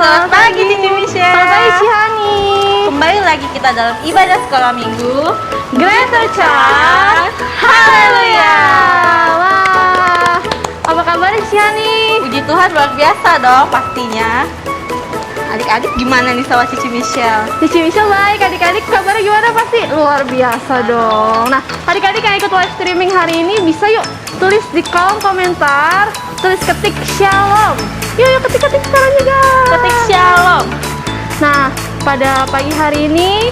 Selamat pagi Cici Michelle. Selamat pagi Cihani. Kembali lagi kita dalam ibadah sekolah minggu Greater Child. Haleluya. Wah, apa kabar Cihani? Puji Tuhan luar biasa dong pastinya. Adik-adik gimana nih sama Cici Michelle? Cici Michelle baik, adik-adik kabarnya gimana pasti? Luar biasa dong. Nah, adik-adik yang ikut live streaming hari ini bisa yuk tulis di kolom komentar, tulis ketik Shalom. Yuk ketik sekarang juga. Ketik Shalom. Nah, pada pagi hari ini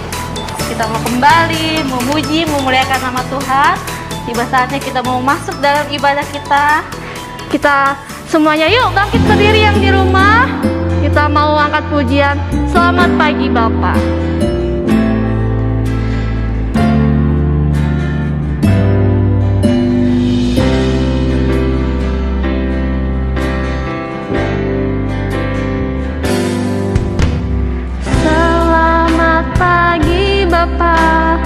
Kita mau kembali memuji, memuliakan nama Tuhan. Tiba saatnya kita mau masuk dalam ibadah kita. kita semuanya yuk bangkit berdiri yang di rumah. Kita mau angkat pujian. Selamat pagi Bapak. Selamat pagi Bapa,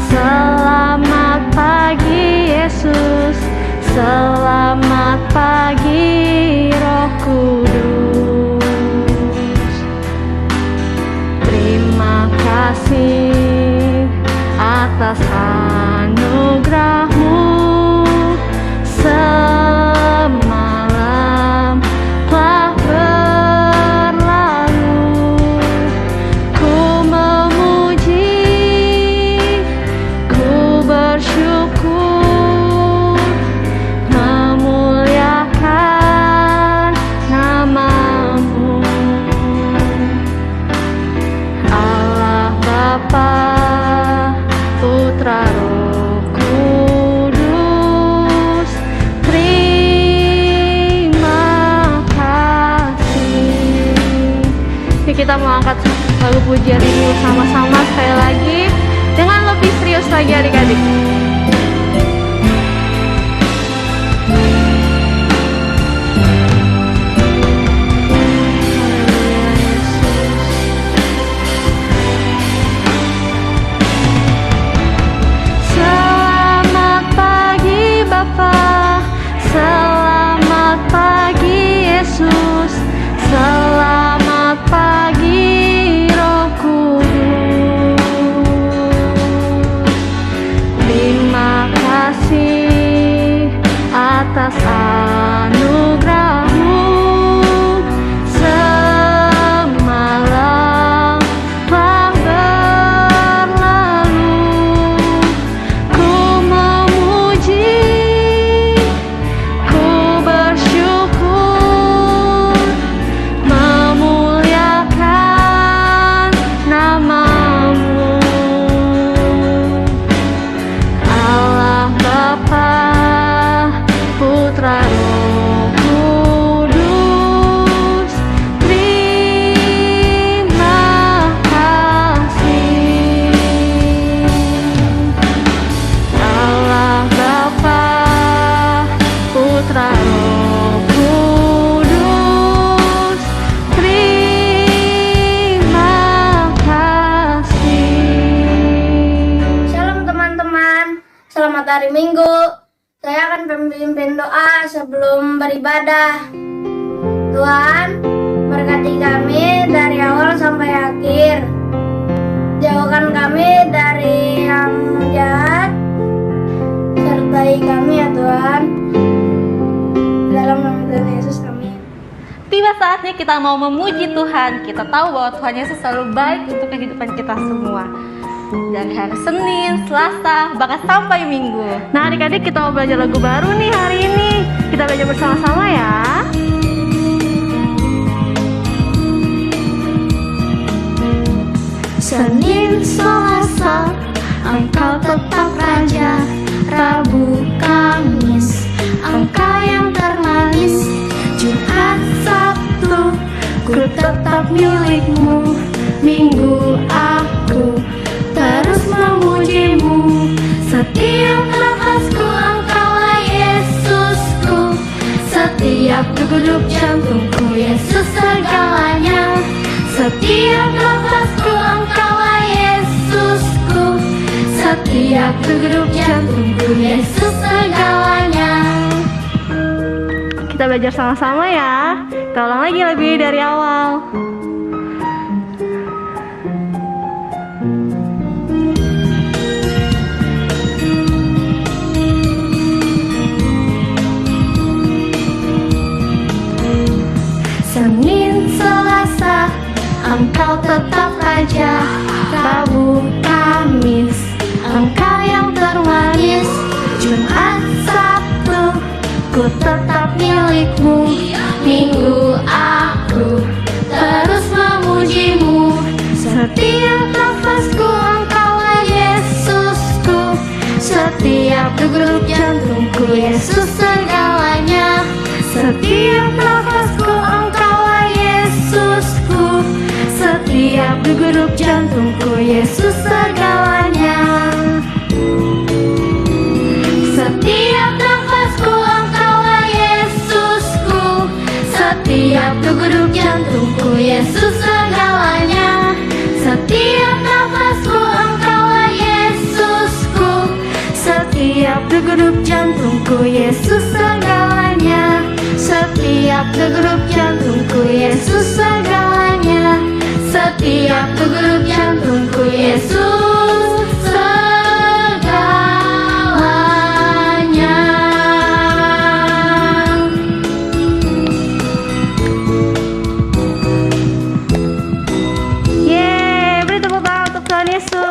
selamat pagi Yesus, selamat pagi Roh Kudus. Terima kasih atas anugerah-Mu. Semalam telah berlalu, ku memuji, ku bersyukur, memuliakan nama-Mu. Allah Bapa, Putra, Roh Kudus, terima kasih. Yuk kita mau angkat lagu pujian ini bersama-sama sekali lagi dengan lebih serius lagi adik-adik. Selamat pagi Bapa, selamat pagi Yesus, selamat pagi Roh Kudus. Terima kasih atas anugerah-Mu. Semalam telah berlalu, ku memuji, ku bersyukur, memuliakan nama-Mu. Allah Bapa, Putra, Roh Kudus, terima kasih. Allah Bapa, Putra, Roh Kudus, terima kasih. Shalom teman-teman, selamat hari Minggu. Saya akan memimpin doa sebelum beribadah. Tuhan, berkati kami dari awal sampai akhir. Jauhkan kami dari yang jahat. Sertai kami ya Tuhan. Dalam nama Tuhan Yesus, amin. Tiba saatnya kita mau memuji Tuhan. Kita tahu bahwa Tuhan Yesus selalu baik untuk kehidupan kita semua. Dari hari Senin, Selasa, bahkan sampai Minggu. Nah adik-adik kita mau belajar lagu baru nih hari ini. Kita belajar bersama-sama ya. Senin, Selasa, Engkau tetap Raja. Rabu, Kamis, Engkau yang termanis. Jumat, Sabtu, ku tetap milik-Mu. Minggu aku terus memuji-Mu. Setiap nafasku Engkaulah Yesusku. Setiap degup jantungku Yesus segalanya. Setiap nafasku Engkaulah Yesusku. Setiap degup jantungku Yesus segalanya. Kita belajar sama-sama ya. Kita ulang lagi lebih dari awal. Engkau tetap Raja. Rabu, Kamis, Engkau yang termanis. Jumat, Sabtu, ku tetap milikmu. Minggu aku terus memujimu. Setiap nafasku Engkaulah Yesusku. Setiap degup jantungku Yesus segalanya. Setiap nafasku Engkaulah Yesusku. Setiap degup jantungku Yesus segalanya. Setiap nafasku Engkaulah Yesusku. Setiap degup jantungku Yesus segalanya. Setiap nafasku Engkaulah Yesusku. Setiap degup jantungku Yesus segalanya. Setiap degup jantungku Yesus segalanya. Setiap degup jantungku Yesus segalanya. Yeay, beri tepuk tangan untuk Tuhan Yesus.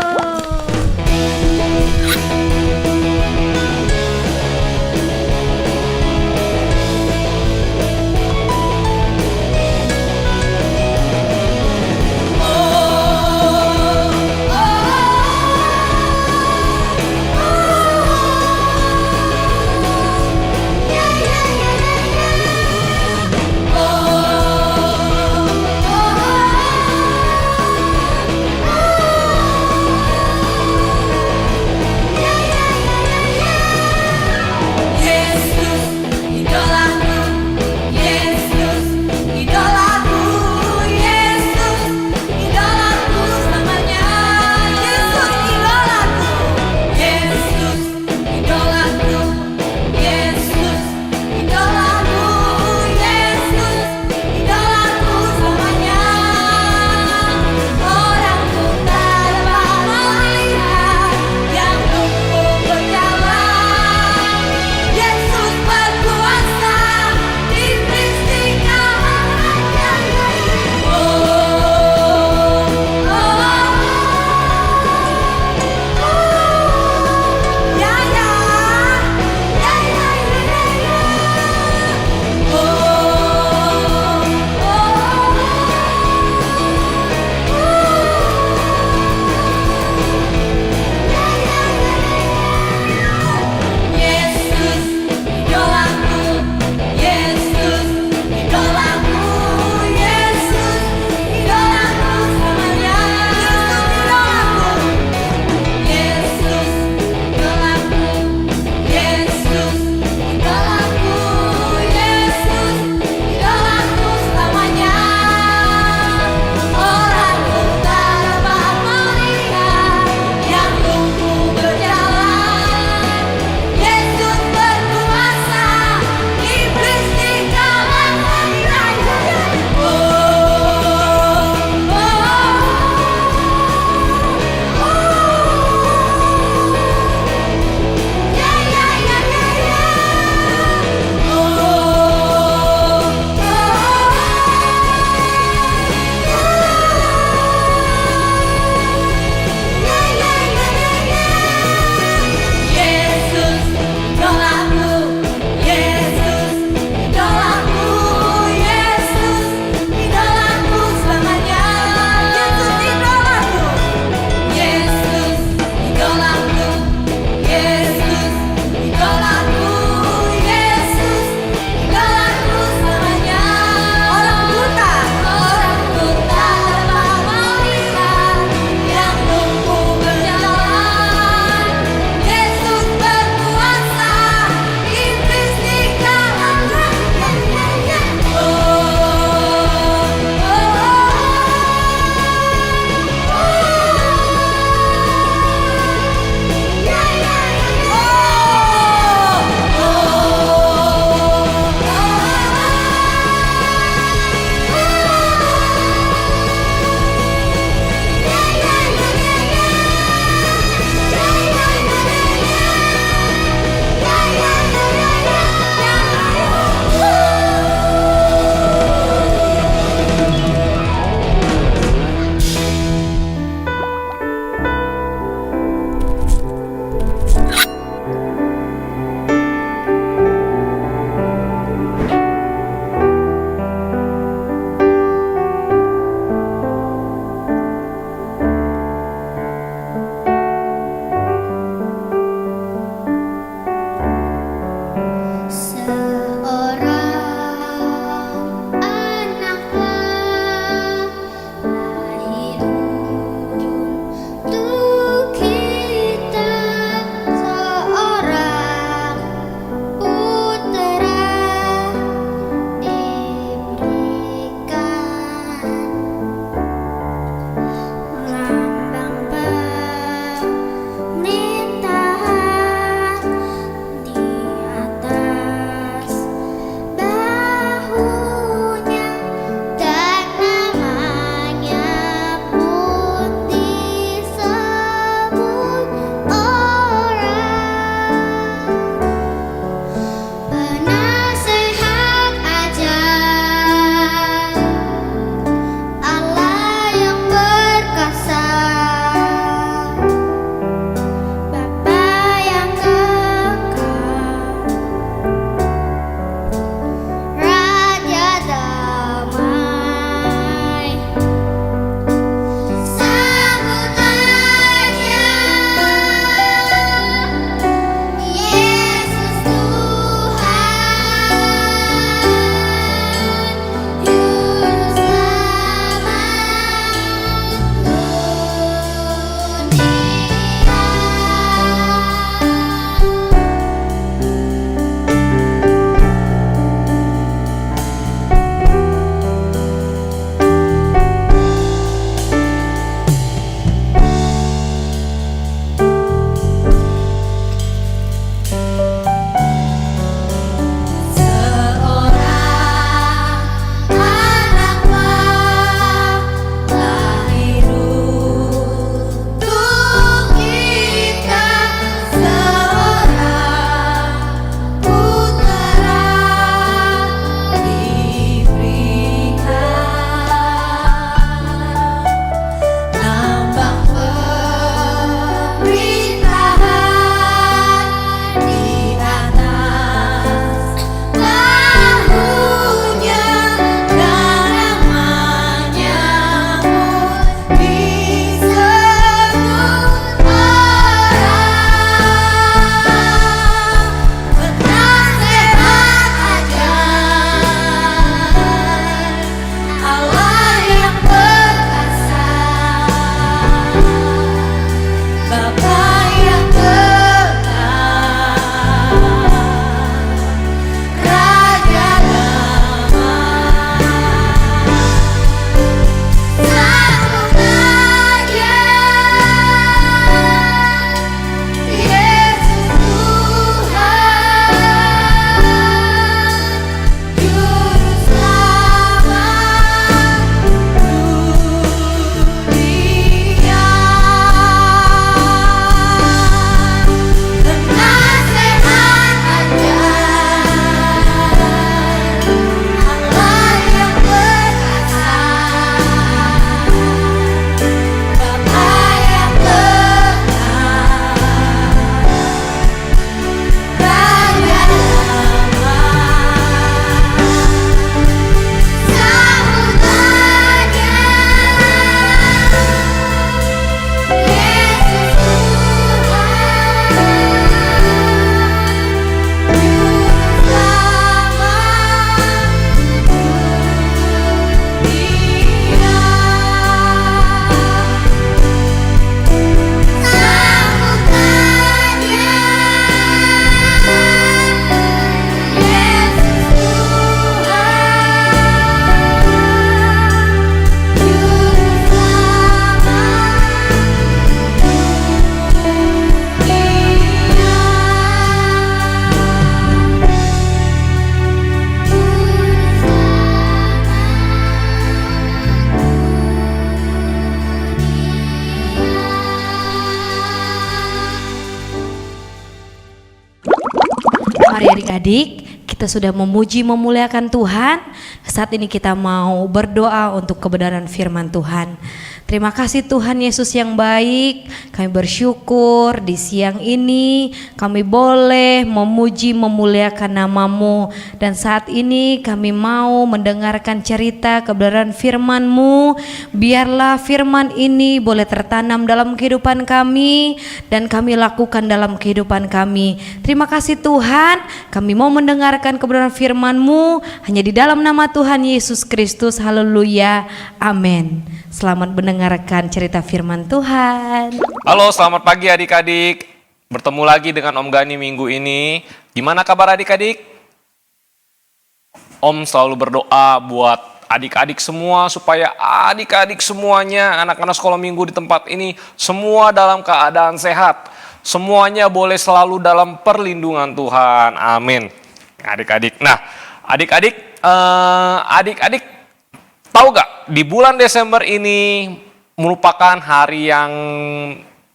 adik-adik, kita sudah memuji memuliakan Tuhan. Saat ini kita mau berdoa untuk kebenaran firman Tuhan. Terima kasih Tuhan Yesus yang baik. Kami bersyukur di siang ini kami boleh memuji memuliakan nama-Mu. Dan saat ini kami mau mendengarkan cerita kebenaran firman-Mu. Biarlah firman ini boleh tertanam dalam kehidupan kami dan kami lakukan dalam kehidupan kami. Terima kasih Tuhan, kami mau mendengarkan kebenaran firman-Mu hanya di dalam nama Tuhan Yesus Kristus. Haleluya, amin. Selamat mendengarkan cerita firman Tuhan. Halo, selamat pagi adik-adik. Bertemu lagi dengan Om Gani minggu ini. Gimana kabar adik-adik? Om selalu berdoa buat adik-adik semua supaya adik-adik semuanya, anak-anak sekolah minggu di tempat ini semua dalam keadaan sehat. Semuanya boleh selalu dalam perlindungan Tuhan. Amin. Adik-adik. Nah, adik-adik tahu gak, di bulan Desember ini merupakan hari yang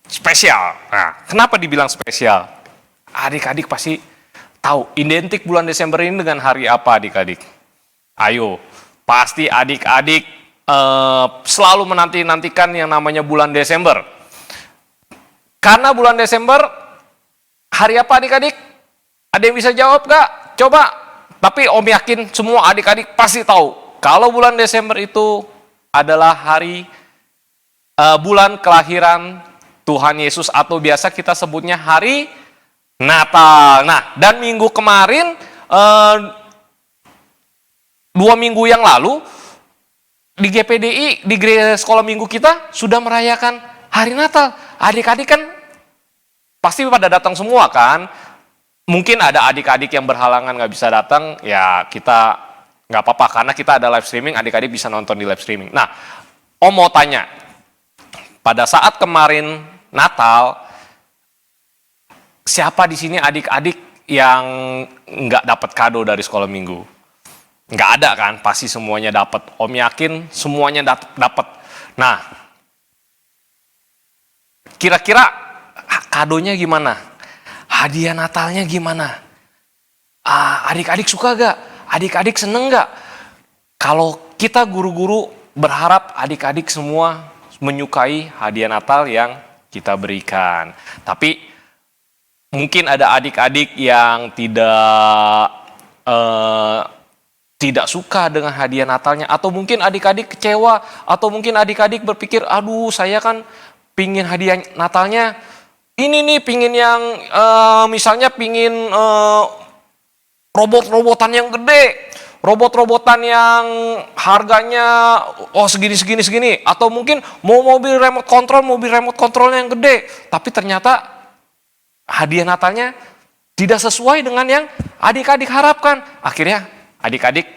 spesial. Nah, kenapa dibilang spesial? Adik-adik pasti tahu, identik bulan Desember ini dengan hari apa adik-adik? Ayo, pasti adik-adik selalu menanti-nantikan yang namanya bulan Desember. Karena bulan Desember, hari apa adik-adik? Ada yang bisa jawab gak? Coba, tapi Om yakin semua adik-adik pasti tahu. Kalau bulan Desember itu adalah hari bulan kelahiran Tuhan Yesus atau biasa kita sebutnya hari Natal. Nah, dan minggu kemarin 2 minggu yang lalu di GPDI, di gereja sekolah minggu kita sudah merayakan hari Natal. Adik-adik kan pasti pada datang semua kan. Mungkin ada adik-adik yang berhalangan nggak bisa datang, ya kita nggak apa-apa, karena kita ada live streaming, adik-adik bisa nonton di live streaming. Nah, Om mau tanya, pada saat kemarin Natal, siapa di sini adik-adik yang nggak dapat kado dari sekolah minggu? Nggak ada kan? Pasti semuanya dapat. Om yakin semuanya dapat. Nah, kira-kira kadonya gimana? Hadiah Natalnya gimana? Adik-adik suka gak? Adik-adik seneng gak? Kalau kita guru-guru berharap adik-adik semua menyukai hadiah Natal yang kita berikan. Tapi mungkin ada adik-adik yang tidak suka dengan hadiah Natalnya. Atau mungkin adik-adik kecewa. Atau mungkin adik-adik berpikir, aduh saya kan pingin hadiah Natalnya ini nih, pingin yang misalnya pingin robot-robotan yang gede, robot-robotan yang harganya segini, atau mungkin mau mobil remote controlnya yang gede, tapi ternyata hadiah Natalnya tidak sesuai dengan yang adik-adik harapkan. Akhirnya adik-adik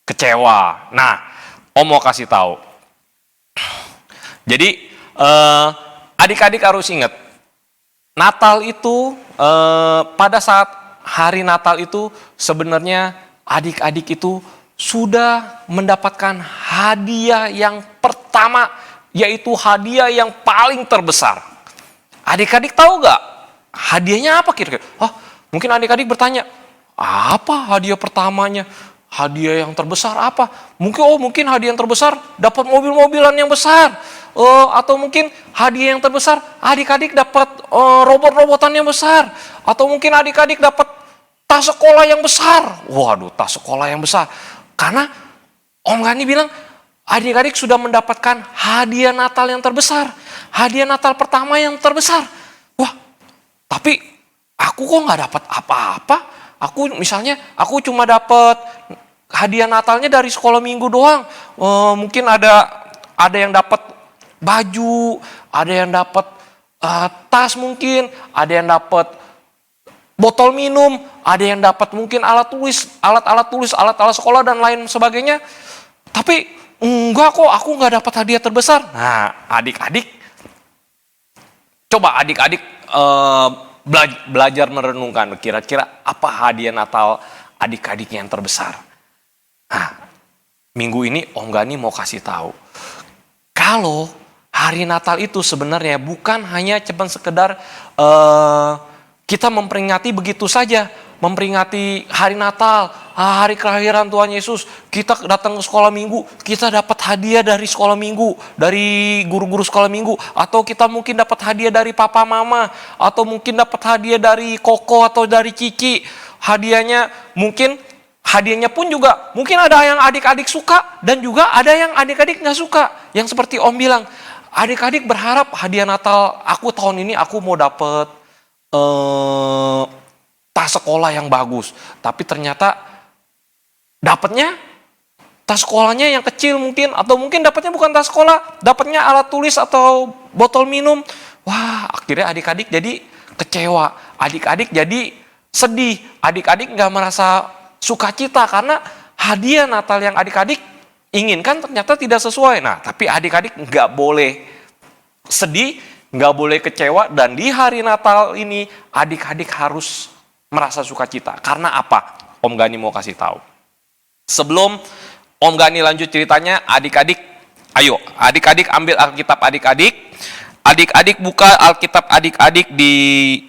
kecewa. Nah, Om mau kasih tahu. Jadi adik-adik harus ingat, Natal itu pada saat hari Natal itu sebenarnya adik-adik itu sudah mendapatkan hadiah yang pertama, yaitu hadiah yang paling terbesar. Adik-adik tahu gak hadiahnya apa kira-kira? Mungkin adik-adik bertanya, apa hadiah pertamanya? Hadiah yang terbesar apa? Mungkin hadiah yang terbesar dapat mobil-mobilan yang besar. Atau mungkin hadiah yang terbesar adik-adik dapat robot-robotan yang besar. Atau mungkin adik-adik dapat tas sekolah yang besar. Waduh, tas sekolah yang besar. Karena Om Gani bilang adik-adik sudah mendapatkan hadiah Natal yang terbesar. Hadiah Natal pertama yang terbesar. Wah, tapi aku kok nggak dapat apa-apa. Aku cuma dapat hadiah Natalnya dari sekolah minggu doang. Mungkin ada yang dapat baju, ada yang dapat tas mungkin, ada yang dapat botol minum, ada yang dapat mungkin alat tulis, alat sekolah dan lain sebagainya. Tapi enggak kok, aku nggak dapat hadiah terbesar. Nah, adik-adik, coba adik-adik belajar merenungkan kira-kira apa hadiah Natal adik-adik yang terbesar. Nah, minggu ini Om Gani mau kasih tahu. Kalau hari Natal itu sebenarnya bukan hanya cuma sekedar kita memperingati begitu saja. memperingati hari Natal, hari kelahiran Tuhan Yesus, kita datang ke sekolah minggu, kita dapat hadiah dari sekolah minggu, dari guru-guru sekolah minggu, atau kita mungkin dapat hadiah dari papa mama, atau mungkin dapat hadiah dari koko atau dari Kiki. Hadiahnya pun juga mungkin ada yang adik-adik suka dan juga ada yang adik-adik nggak suka. Yang seperti Om bilang, adik-adik berharap hadiah Natal aku tahun ini aku mau dapet tas sekolah yang bagus, tapi ternyata dapatnya tas sekolahnya yang kecil mungkin, atau mungkin dapatnya bukan tas sekolah, dapatnya alat tulis atau botol minum. Wah, akhirnya adik-adik jadi kecewa, adik-adik jadi sedih, adik-adik nggak merasa sukacita karena hadiah Natal yang adik-adik inginkan ternyata tidak sesuai. Nah, tapi adik-adik nggak boleh sedih, nggak boleh kecewa, dan di hari Natal ini adik-adik harus merasa sukacita. Karena apa? Om Gani mau kasih tahu. Sebelum Om Gani lanjut ceritanya, adik-adik, ayo, adik-adik ambil Alkitab adik-adik. Adik-adik buka Alkitab adik-adik di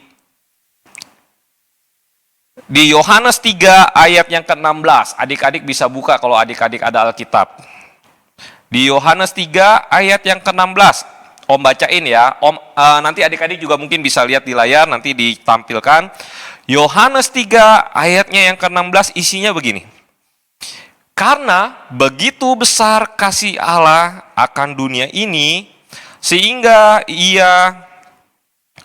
Yohanes 3 ayat yang ke-16. Adik-adik bisa buka kalau adik-adik ada Alkitab. Di Yohanes 3 ayat yang ke-16. Om bacain ya. Nanti adik-adik juga mungkin bisa lihat di layar, nanti ditampilkan. Yohanes 3 ayatnya yang ke-16 isinya begini. Karena begitu besar kasih Allah akan dunia ini, sehingga ia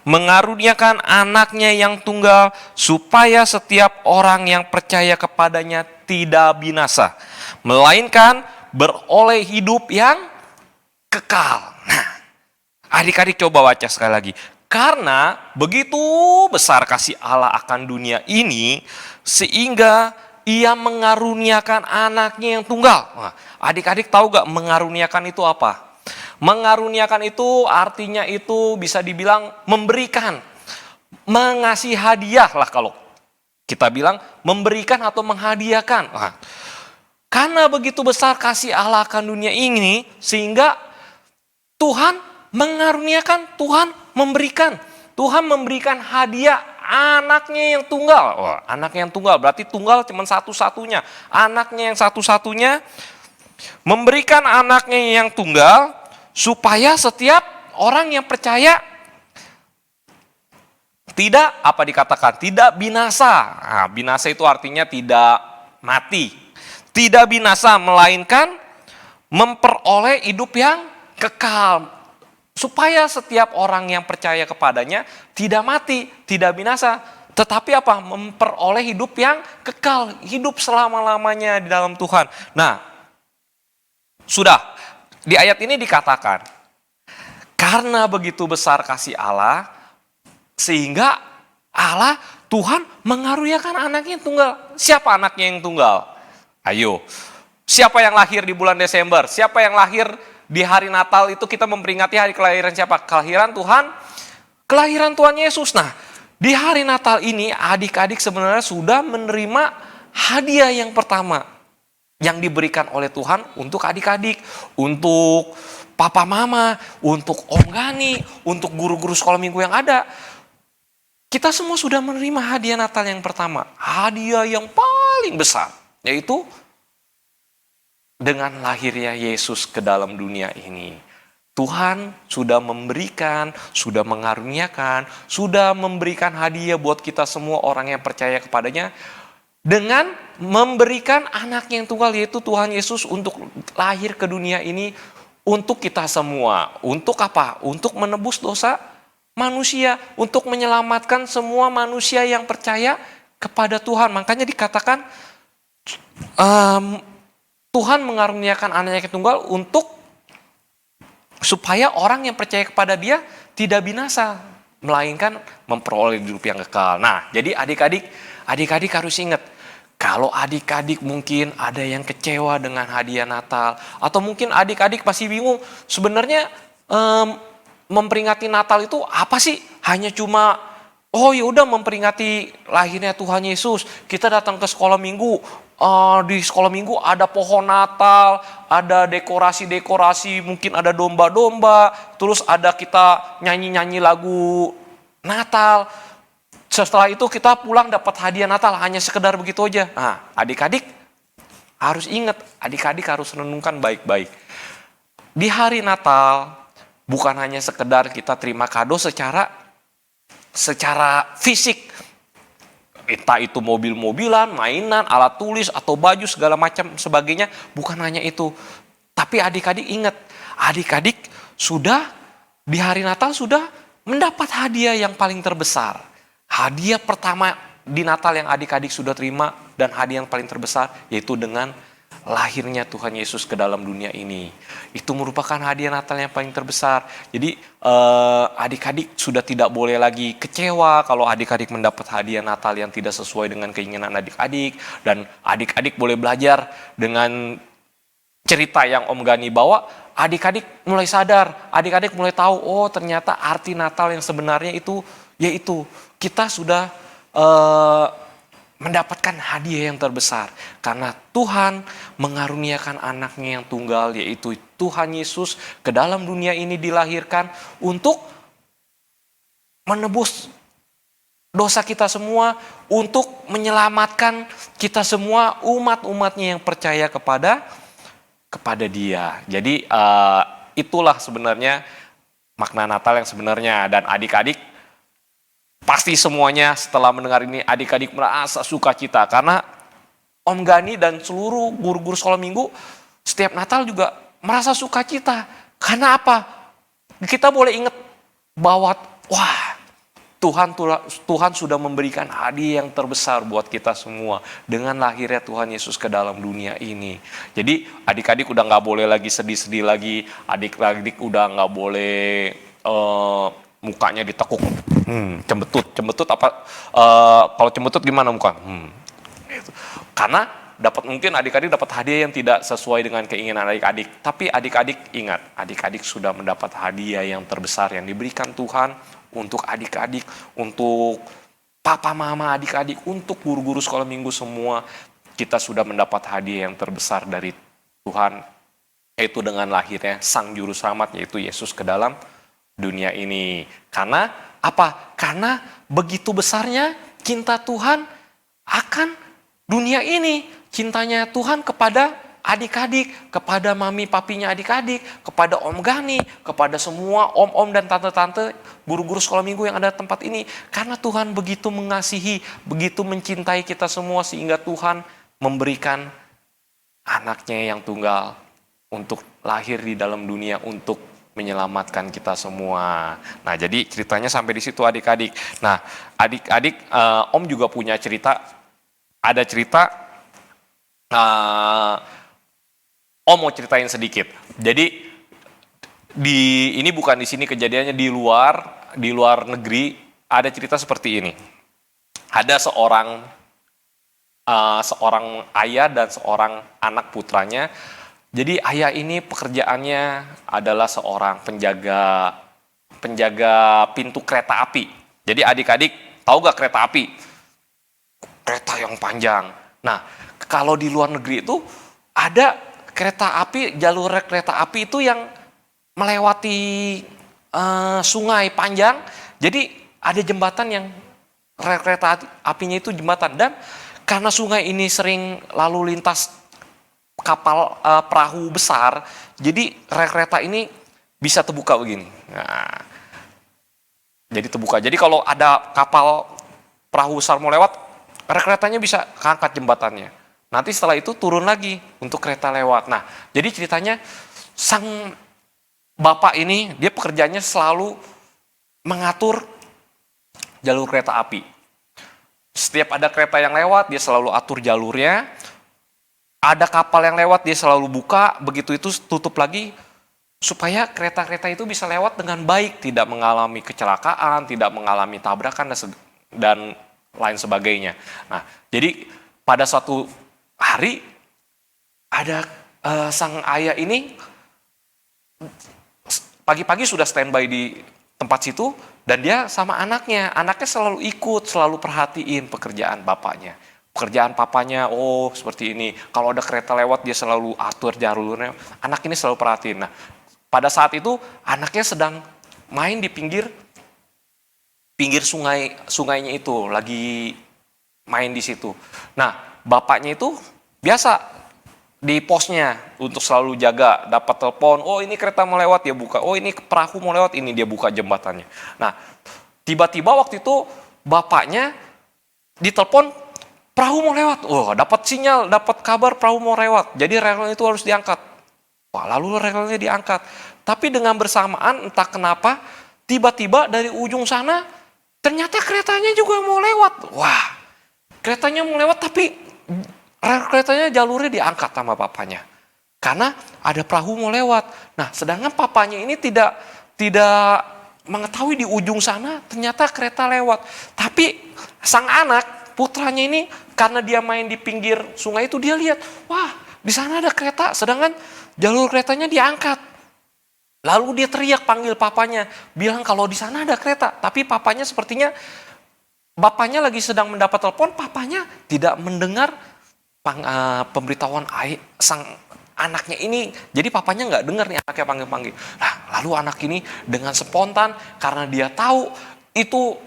mengaruniakan anaknya yang tunggal, supaya setiap orang yang percaya kepadanya tidak binasa, melainkan beroleh hidup yang kekal. Nah, adik-adik coba baca sekali lagi. Karena begitu besar kasih Allah akan dunia ini, sehingga ia mengaruniakan anaknya yang tunggal. Nah, adik-adik tahu gak mengaruniakan itu apa? Mengaruniakan itu artinya itu bisa dibilang memberikan, mengasih hadiah lah kalau kita bilang memberikan atau menghadiahkan. Nah, karena begitu besar kasih Allah akan dunia ini, sehingga Tuhan mengaruniakan, Tuhan memberikan hadiah anaknya yang tunggal. Wah, anaknya yang tunggal berarti tunggal cuma satu-satunya. Anaknya yang satu-satunya memberikan anaknya yang tunggal supaya setiap orang yang percaya tidak tidak binasa. Nah, binasa itu artinya tidak mati, tidak binasa, melainkan memperoleh hidup yang kekal. Supaya setiap orang yang percaya kepadanya tidak mati, tidak binasa, tetapi apa? Memperoleh hidup yang kekal, hidup selama-lamanya di dalam Tuhan. Nah, sudah di ayat ini dikatakan, karena begitu besar kasih Allah, sehingga Allah, Tuhan mengaruniakan anaknya yang tunggal. Siapa anaknya yang tunggal? Ayo, siapa yang lahir di bulan Desember? Siapa yang lahir di hari Natal itu kita memperingati hari kelahiran siapa? Kelahiran Tuhan, kelahiran Tuhan Yesus. Nah, di hari Natal ini adik-adik sebenarnya sudah menerima hadiah yang pertama yang diberikan oleh Tuhan untuk adik-adik, untuk papa mama, untuk Om Gani, untuk guru-guru sekolah minggu yang ada. Kita semua sudah menerima hadiah Natal yang pertama, hadiah yang paling besar, yaitu dengan lahirnya Yesus ke dalam dunia ini. Tuhan sudah memberikan, sudah mengaruniakan, sudah memberikan hadiah buat kita semua orang yang percaya kepadanya dengan memberikan anak yang tunggal, yaitu Tuhan Yesus untuk lahir ke dunia ini untuk kita semua. Untuk apa? Untuk menebus dosa manusia, untuk menyelamatkan semua manusia yang percaya kepada Tuhan. Makanya dikatakan Tuhan mengaruniakan anaknya yang tunggal untuk supaya orang yang percaya kepada Dia tidak binasa, melainkan memperoleh hidup yang kekal. Nah, jadi adik-adik harus ingat, kalau adik-adik mungkin ada yang kecewa dengan hadiah Natal, atau mungkin adik-adik masih bingung, sebenarnya memperingati Natal itu apa sih? Hanya cuma oh ya udah memperingati lahirnya Tuhan Yesus, kita datang ke sekolah minggu. Di sekolah minggu ada pohon Natal, ada dekorasi-dekorasi, mungkin ada domba-domba, terus ada kita nyanyi-nyanyi lagu Natal. setelah itu kita pulang dapat hadiah Natal hanya sekedar begitu aja. Nah, adik-adik harus ingat, adik-adik harus renungkan baik-baik. Di hari Natal bukan hanya sekedar kita terima kado secara fisik. Entah itu mobil-mobilan, mainan, alat tulis, atau baju, segala macam sebagainya. Bukan hanya itu. Tapi adik-adik ingat, adik-adik sudah di hari Natal sudah mendapat hadiah yang paling terbesar. Hadiah pertama di Natal yang adik-adik sudah terima dan hadiah yang paling terbesar yaitu dengan lahirnya Tuhan Yesus ke dalam dunia ini. Itu merupakan hadiah Natal yang paling terbesar. Jadi adik-adik sudah tidak boleh lagi kecewa kalau adik-adik mendapat hadiah Natal yang tidak sesuai dengan keinginan adik-adik. Dan adik-adik boleh belajar dengan cerita yang Om Gani bawa. Adik-adik mulai sadar, adik-adik mulai tahu, oh ternyata arti Natal yang sebenarnya itu yaitu kita sudah mendapatkan hadiah yang terbesar karena Tuhan mengaruniakan anaknya yang tunggal yaitu Tuhan Yesus ke dalam dunia ini dilahirkan untuk menebus dosa kita semua, untuk menyelamatkan kita semua umat-umatnya yang percaya kepada Dia. Jadi itulah sebenarnya makna Natal yang sebenarnya. Dan adik-adik pasti semuanya setelah mendengar ini adik-adik merasa sukacita karena Om Gani dan seluruh guru-guru sekolah minggu setiap Natal juga merasa sukacita. Karena apa? Kita boleh ingat bahwa Tuhan sudah memberikan hadiah yang terbesar buat kita semua dengan lahirnya Tuhan Yesus ke dalam dunia ini. Jadi adik-adik udah nggak boleh lagi sedih-sedih lagi, adik-adik udah nggak boleh mukanya ditekuk, cembetut apa? Kalau cembetut gimana muka? Karena mungkin adik-adik dapat hadiah yang tidak sesuai dengan keinginan adik-adik. Tapi adik-adik ingat, adik-adik sudah mendapat hadiah yang terbesar yang diberikan Tuhan untuk adik-adik, untuk papa mama adik-adik, untuk guru-guru sekolah minggu semua. Kita sudah mendapat hadiah yang terbesar dari Tuhan, yaitu dengan lahirnya Sang Juru Selamat, yaitu Yesus ke dalam dunia ini. Karena apa? Karena begitu besarnya cinta Tuhan akan dunia ini. Cintanya Tuhan kepada adik-adik, kepada mami papinya adik-adik, kepada Om Gani, kepada semua om-om dan tante-tante, guru-guru sekolah minggu yang ada di tempat ini. Karena Tuhan begitu mengasihi, begitu mencintai kita semua sehingga Tuhan memberikan anaknya yang tunggal untuk lahir di dalam dunia untuk menyelamatkan kita semua. Nah, jadi ceritanya sampai di situ adik-adik. Nah, adik-adik, Om juga punya cerita. Ada cerita, Om mau ceritain sedikit. Jadi ini bukan di sini kejadiannya, di luar negeri ada cerita seperti ini. Ada seorang ayah dan seorang anak putranya. Jadi ayah ini pekerjaannya adalah seorang penjaga pintu kereta api. Jadi adik-adik tahu gak kereta api? Kereta yang panjang. Nah, kalau di luar negeri itu ada kereta api, jalur kereta api itu yang melewati sungai panjang. Jadi ada jembatan yang kereta apinya itu jembatan. Dan karena sungai ini sering lalu lintas kapal perahu besar, jadi kereta ini bisa terbuka begini. Nah, jadi terbuka. Jadi kalau ada kapal perahu besar mau lewat, keretanya bisa keangkat jembatannya. Nanti setelah itu turun lagi untuk kereta lewat. Nah, jadi ceritanya sang bapak ini dia pekerjaannya selalu mengatur jalur kereta api. Setiap ada kereta yang lewat, dia selalu atur jalurnya. Ada kapal yang lewat, dia selalu buka, begitu itu tutup lagi, supaya kereta-kereta itu bisa lewat dengan baik, tidak mengalami kecelakaan, tidak mengalami tabrakan, dan lain sebagainya. Nah, jadi pada suatu hari, ada sang ayah ini, pagi-pagi sudah standby di tempat situ, dan dia sama anaknya selalu ikut, selalu perhatiin pekerjaan bapaknya. Pekerjaan papanya, oh seperti ini. Kalau ada kereta lewat, dia selalu atur jalurnya. Anak ini selalu perhatiin. Nah, pada saat itu, anaknya sedang main di pinggir pinggir sungainya itu, lagi main di situ. Nah, bapaknya itu biasa di posnya untuk selalu jaga, dapat telepon, oh ini kereta mau lewat, dia buka, oh ini perahu mau lewat, ini dia buka jembatannya. Nah, tiba-tiba waktu itu bapaknya ditelepon, perahu mau lewat, oh dapat sinyal, dapat kabar perahu mau lewat, jadi relnya itu harus diangkat. Wah, lalu relnya diangkat, tapi dengan bersamaan entah kenapa, tiba-tiba dari ujung sana, ternyata keretanya juga mau lewat. Wah, keretanya mau lewat tapi rel keretanya jalurnya diangkat sama papanya. Karena ada perahu mau lewat. Nah, sedangkan papanya ini tidak mengetahui di ujung sana ternyata kereta lewat. Tapi sang anak, putranya ini karena dia main di pinggir sungai itu dia lihat, wah, di sana ada kereta sedangkan jalur keretanya diangkat. Lalu dia teriak panggil papanya, bilang kalau di sana ada kereta. Tapi papanya sepertinya bapaknya lagi sedang mendapat telepon, papanya tidak mendengar pemberitahuan sang anaknya ini. Jadi papanya nggak dengar nih anaknya panggil-panggil. Nah, lalu anak ini dengan spontan karena dia tahu itu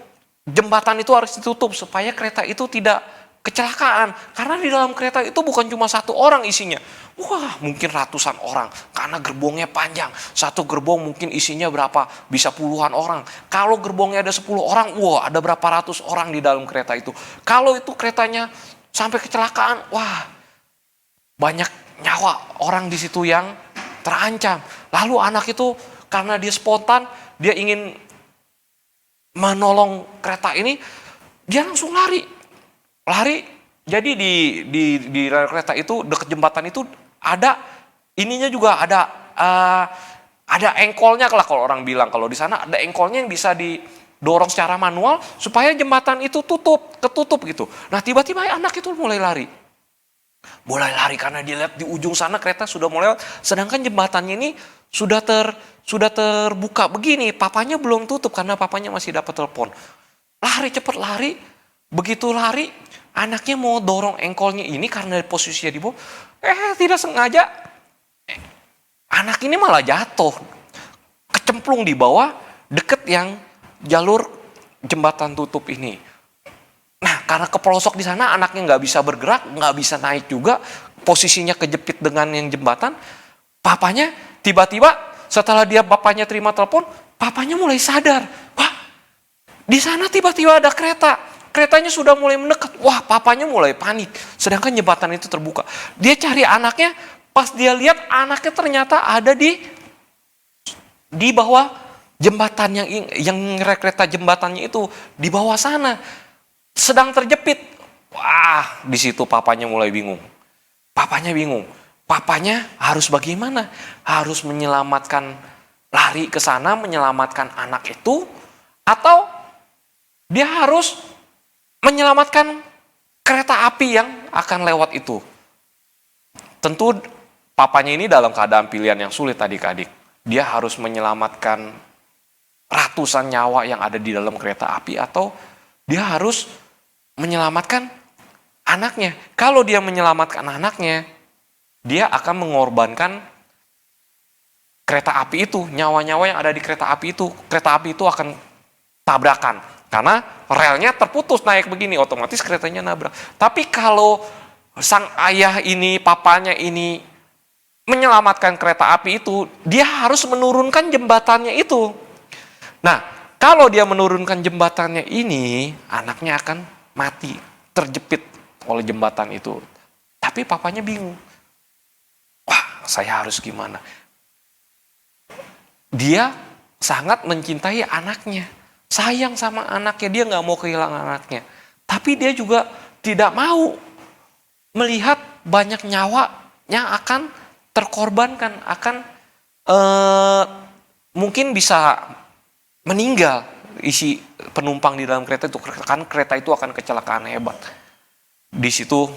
jembatan itu harus ditutup supaya kereta itu tidak kecelakaan. Karena di dalam kereta itu bukan cuma satu orang isinya. Wah, mungkin ratusan orang karena gerbongnya panjang. Satu gerbong mungkin isinya berapa? Bisa puluhan orang. Kalau gerbongnya ada 10 orang, wah ada berapa ratus orang di dalam kereta itu. Kalau itu keretanya sampai kecelakaan, wah banyak nyawa orang di situ yang terancam. Lalu anak itu karena dia spontan, dia ingin menolong kereta ini, dia langsung lari. Jadi di rel kereta itu dekat jembatan itu ada ininya juga ada engkolnya lah kalau orang bilang. Kalau di sana ada engkolnya yang bisa didorong secara manual supaya jembatan itu ketutup gitu. Nah, tiba-tiba anak itu mulai lari karena dia lihat di ujung sana kereta sudah mau lewat, sedangkan jembatannya ini sudah terbuka begini, papanya belum tutup karena papanya masih dapat telepon. Cepat lari, begitu lari, anaknya mau dorong engkolnya ini karena posisinya di bawah, tidak sengaja anak ini malah jatuh, kecemplung di bawah deket yang jalur jembatan tutup ini. Nah, karena kepelosok di sana anaknya nggak bisa bergerak, nggak bisa naik juga, posisinya kejepit dengan yang jembatan. Papanya tiba-tiba setelah bapaknya terima telepon, papanya mulai sadar, wah di sana tiba-tiba ada kereta. Keretanya sudah mulai mendekat. Wah, papanya mulai panik. Sedangkan jembatan itu terbuka. Dia cari anaknya, pas dia lihat anaknya ternyata ada di bawah jembatan yang kereta jembatannya itu di bawah sana. Sedang terjepit. Wah, di situ papanya mulai bingung. Papanya harus bagaimana? Harus menyelamatkan, lari ke sana menyelamatkan anak itu, atau dia harus menyelamatkan kereta api yang akan lewat itu. Tentu papanya ini dalam keadaan pilihan yang sulit adik-adik. Dia harus menyelamatkan ratusan nyawa yang ada di dalam kereta api, atau dia harus menyelamatkan anaknya. Kalau dia menyelamatkan anaknya, dia akan mengorbankan kereta api itu, nyawa-nyawa yang ada di kereta api itu. Kereta api itu akan tabrakan. Karena relnya terputus naik begini, otomatis keretanya nabrak. Tapi kalau sang ayah ini, papanya ini menyelamatkan kereta api itu, dia harus menurunkan jembatannya itu. Nah, kalau dia menurunkan jembatannya ini, anaknya akan mati, terjepit oleh jembatan itu. Tapi papanya bingung. Wah, saya harus gimana? Dia sangat mencintai anaknya. Sayang sama anaknya, dia gak mau kehilangan anaknya. Tapi dia juga tidak mau melihat banyak nyawa yang akan terkorbankan, akan mungkin bisa meninggal isi penumpang di dalam kereta itu, kan kereta itu akan kecelakaan hebat. Di situ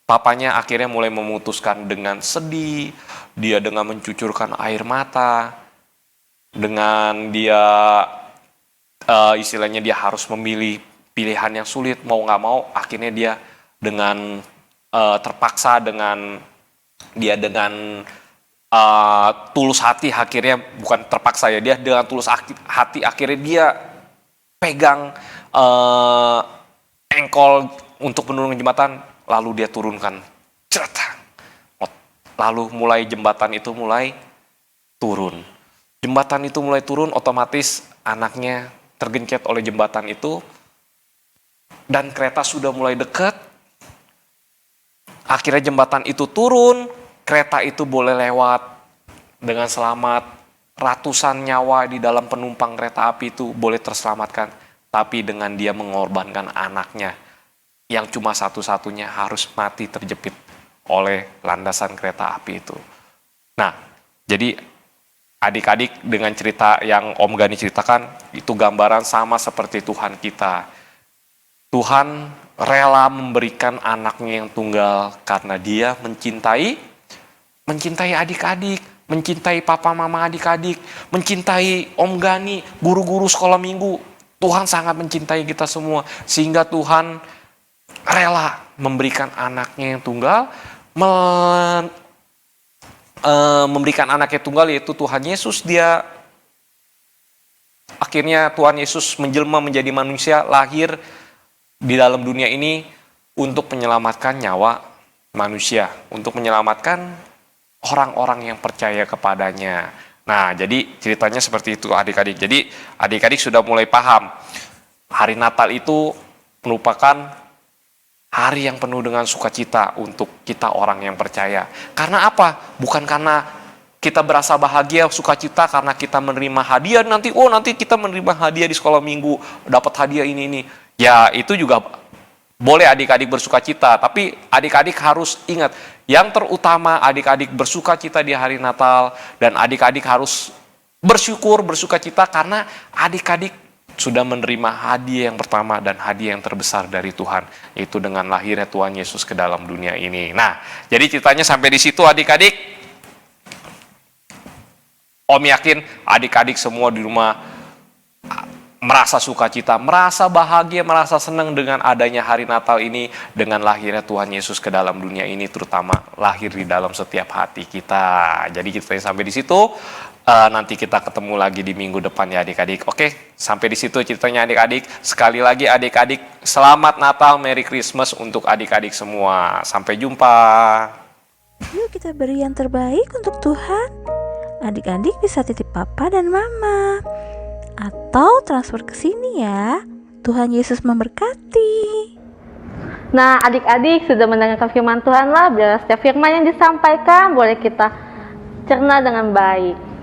papanya akhirnya mulai memutuskan dengan sedih, dia dengan mencucurkan air mata, dengan dia istilahnya dia harus memilih pilihan yang sulit, mau nggak mau akhirnya dia dengan terpaksa dengan tulus hati, akhirnya bukan terpaksa ya, dia dengan tulus hati akhirnya dia pegang engkol untuk menurunkan jembatan, lalu dia turunkan. Cerat. Lalu mulai jembatan itu mulai turun. Jembatan itu mulai turun, otomatis anaknya tergencet oleh jembatan itu. Dan kereta sudah mulai dekat. Akhirnya jembatan itu turun, kereta itu boleh lewat dengan selamat. Ratusan nyawa di dalam penumpang kereta api itu boleh terselamatkan. Tapi dengan dia mengorbankan anaknya, yang cuma satu-satunya harus mati terjepit oleh landasan kereta api itu. Nah, jadi adik-adik dengan cerita yang Om Gani ceritakan, itu gambaran sama seperti Tuhan kita. Tuhan rela memberikan anaknya yang tunggal karena dia mencintai adik-adik, mencintai papa mama adik-adik, mencintai Om Gani, guru-guru sekolah minggu. Tuhan sangat mencintai kita semua, sehingga Tuhan rela memberikan anaknya yang tunggal, memberikan anaknya tunggal, yaitu Tuhan Yesus. Dia akhirnya Tuhan Yesus menjelma menjadi manusia, lahir di dalam dunia ini untuk menyelamatkan nyawa manusia, untuk menyelamatkan orang-orang yang percaya kepadanya. Nah, jadi ceritanya seperti itu adik-adik. Jadi adik-adik sudah mulai paham, hari Natal itu merupakan hari yang penuh dengan sukacita untuk kita orang yang percaya. Karena apa? Bukan karena kita berasa bahagia, sukacita karena kita menerima hadiah nanti. Oh, nanti kita menerima hadiah di sekolah minggu, dapat hadiah ini. Ya, itu juga boleh adik-adik bersukacita. Tapi adik-adik harus ingat, yang terutama adik-adik bersukacita di hari Natal. Dan adik-adik harus bersukacita karena adik-adik sudah menerima hadiah yang pertama dan hadiah yang terbesar dari Tuhan, yaitu dengan lahirnya Tuhan Yesus ke dalam dunia ini. Nah, jadi ceritanya sampai di situ adik-adik. Om yakin adik-adik semua di rumah merasa sukacita, merasa bahagia, merasa senang dengan adanya hari Natal ini, dengan lahirnya Tuhan Yesus ke dalam dunia ini, terutama lahir di dalam setiap hati kita. Jadi ceritanya sampai di situ. Nanti kita ketemu lagi di minggu depan ya adik-adik. Oke, sampai di situ ceritanya adik-adik. Sekali lagi adik-adik, selamat Natal, Merry Christmas untuk adik-adik semua. Sampai jumpa. Yuk kita beri yang terbaik untuk Tuhan. Adik-adik bisa titip papa dan mama. Atau transfer ke sini ya. Tuhan Yesus memberkati. Nah, adik-adik sudah mendengarkan firman Tuhan lah. Biar setiap firman yang disampaikan boleh kita cerna dengan baik.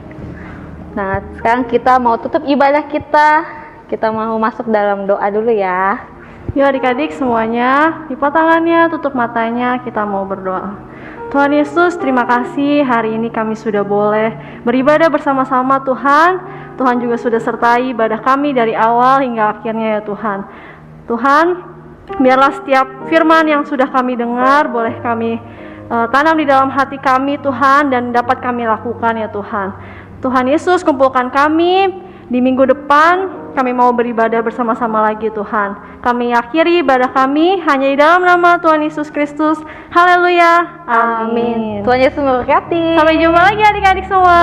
Nah, sekarang kita mau tutup ibadah kita. Kita mau masuk dalam doa dulu ya. Yuk adik-adik semuanya, lipat tangannya, tutup matanya, kita mau berdoa. Tuhan Yesus, terima kasih hari ini kami sudah boleh beribadah bersama-sama Tuhan. Tuhan juga sudah sertai ibadah kami dari awal hingga akhirnya ya Tuhan. Tuhan, biarlah setiap firman yang sudah kami dengar boleh kami tanam di dalam hati kami Tuhan, dan dapat kami lakukan ya Tuhan. Tuhan Yesus, kumpulkan kami di minggu depan, kami mau beribadah bersama-sama lagi Tuhan. Kami akhiri ibadah kami hanya di dalam nama Tuhan Yesus Kristus. Haleluya. Amin. Tuhan Yesus memberkati. Sampai jumpa lagi adik-adik semua.